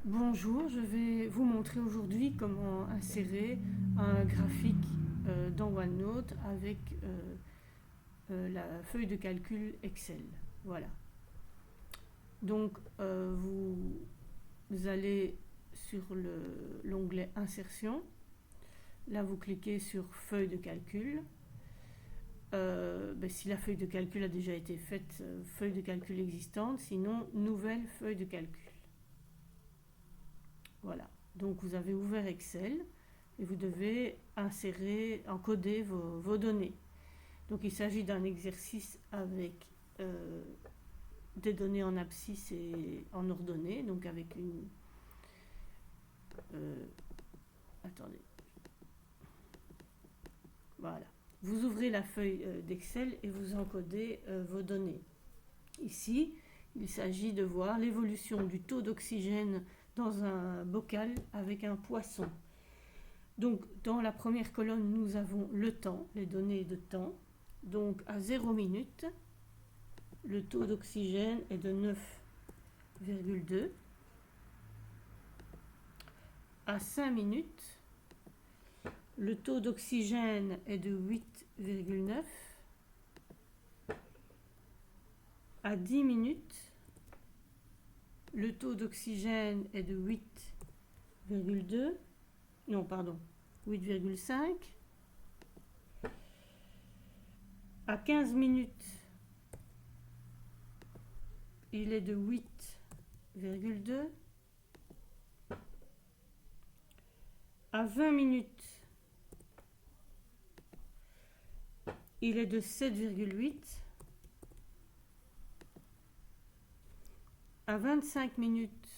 Bonjour, je vais vous montrer aujourd'hui comment insérer un graphique dans OneNote avec la feuille de calcul Excel. Voilà. Donc vous allez sur l'onglet Insertion. Là, vous cliquez sur Feuille de calcul. Si la feuille de calcul a déjà été faite, feuille de calcul existante, sinon nouvelle feuille de calcul. Voilà, donc vous avez ouvert Excel et vous devez insérer, encoder vos données. Donc il s'agit d'un exercice avec des données en abscisse et en ordonnée, donc avec une... attendez. Voilà. Vous ouvrez la feuille d'Excel et vous encodez vos données. Ici, il s'agit de voir l'évolution du taux d'oxygène dans un bocal avec un poisson. Donc, dans la première colonne, nous avons le temps, les données de temps. Donc, à 0 minute, le taux d'oxygène est de 9,2. À 5 minutes, le taux d'oxygène est de 8,9. À 10 minutes, le taux d'oxygène est de 8,2. Non, pardon, 8,5. À 15 minutes, il est de 8,2. À 20 minutes, il est de 7,8. À 25 minutes,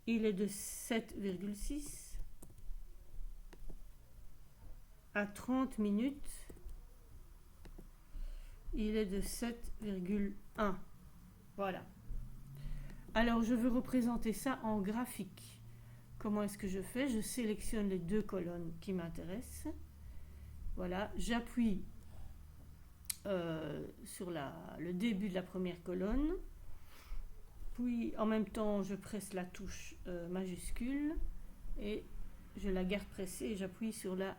il est de 7,6. À 30 minutes, il est de 7,1. Voilà. Alors, je veux représenter ça en graphique. Comment est-ce que je fais? Je sélectionne les deux colonnes qui m'intéressent. Voilà, j'appuie sur le début de la première colonne. Puis, en même temps, je presse la touche majuscule et je la garde pressée et j'appuie sur la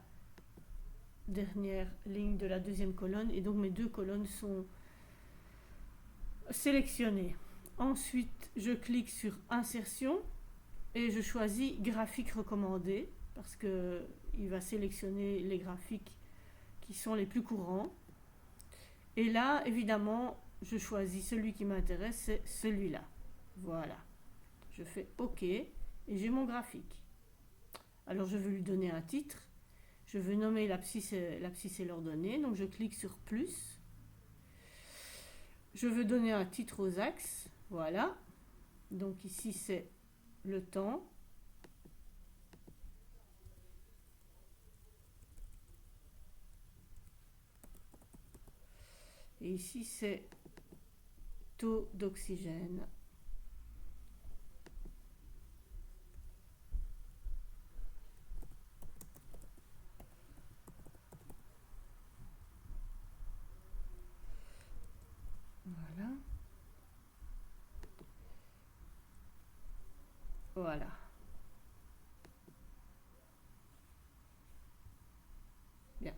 dernière ligne de la deuxième colonne. Et donc, mes deux colonnes sont sélectionnées. Ensuite, je clique sur Insertion et je choisis Graphique recommandé parce qu'il va sélectionner les graphiques qui sont les plus courants. Et là, évidemment, je choisis celui qui m'intéresse, c'est celui-là. Voilà. Je fais OK et j'ai mon graphique. Alors, je veux lui donner un titre. Je veux nommer l'abscisse et l'ordonnée. Donc, je clique sur plus. Je veux donner un titre aux axes. Voilà. Donc, ici, c'est le temps. Et ici, c'est taux d'oxygène. Voilà. Voilà. Bien.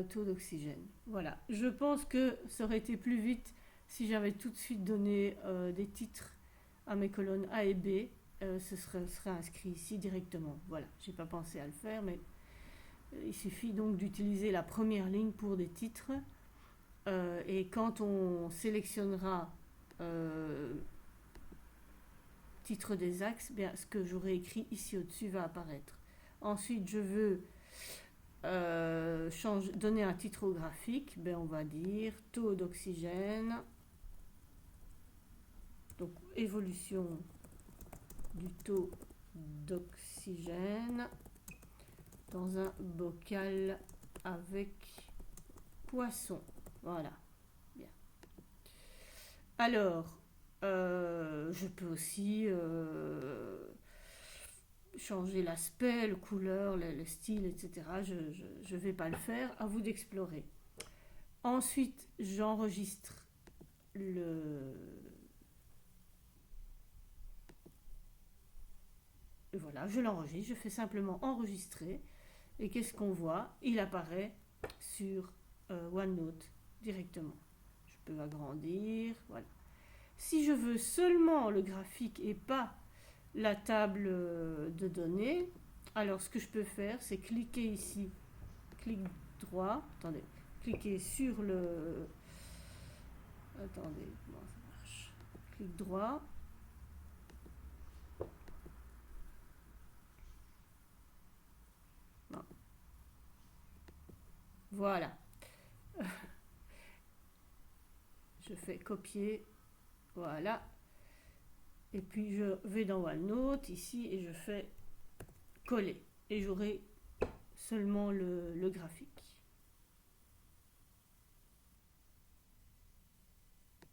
Taux d'oxygène. Voilà. Je pense que ça aurait été plus vite si j'avais tout de suite donné des titres à mes colonnes A et B. Ce serait inscrit ici directement. Voilà. J'ai pas pensé à le faire, mais il suffit donc d'utiliser la première ligne pour des titres. Et quand on sélectionnera titre des axes, bien, ce que j'aurai écrit ici au-dessus va apparaître. Ensuite, je veux donner un titre au graphique. Ben, on va dire taux d'oxygène. Donc, évolution du taux d'oxygène dans un bocal avec poisson. Voilà. Bien. Alors, je peux aussi changer l'aspect, la couleur, le style, etc. Je ne vais pas le faire, à vous d'explorer. Ensuite, j'enregistre Voilà, je l'enregistre, je fais simplement enregistrer. Et qu'est-ce qu'on voit? Il apparaît sur OneNote directement. Je peux agrandir, voilà. Si je veux seulement le graphique et pas la table de données, alors ce que je peux faire, c'est cliquer ici, clic droit, attendez, cliquer sur le... Attendez, comment ça marche? Clic droit. Non. Voilà. Je fais copier, voilà. Et puis je vais dans OneNote ici et je fais coller. Et j'aurai seulement le graphique.